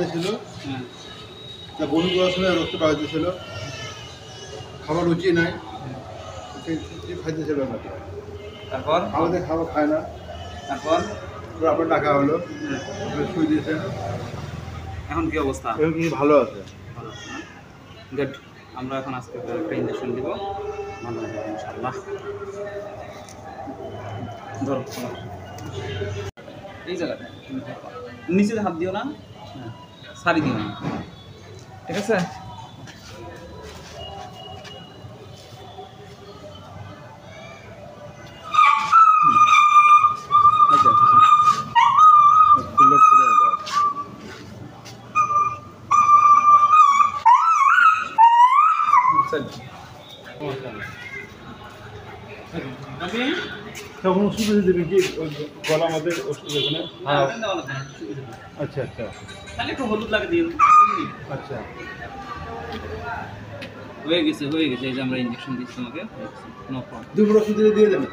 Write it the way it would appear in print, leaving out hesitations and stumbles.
দিয়েছিল, তা বমি করার সময় রক্ত পাওয়া দিয়েছিল, খাবার রুচি নাই, খাইতেছিল না। তারপর আমাদের খাবার খায় না। তারপর আপনার টাকা হলো, শুয়ে দিয়েছেন। এখন কি অবস্থা? এখন কি ভালো আছে? ভালো আছে না? গুড। আমরা এখন আজকে একটা ইঞ্জেকশন দিব, ভালো হয়ে যাবে ইনশাআল্লাহ। ধরো এই জায়গাটা নিচে হাত দিও না, সারি দিও না, ঠিক আছে? আচ্ছা আচ্ছা খুলে খুলে দাও। তখন ওষুধ দেবে কি গলা আমাদের ওষুধ দেবে না? আচ্ছা আচ্ছা তাহলে একটু হলুদ লাগে দিন। আচ্ছা হয়ে গেছে এই যে আমরা ইঞ্জেকশন দিচ্ছি তোমাকে, নো প্রবলেম। দুপুর ওষুধ দিয়ে দেবেন।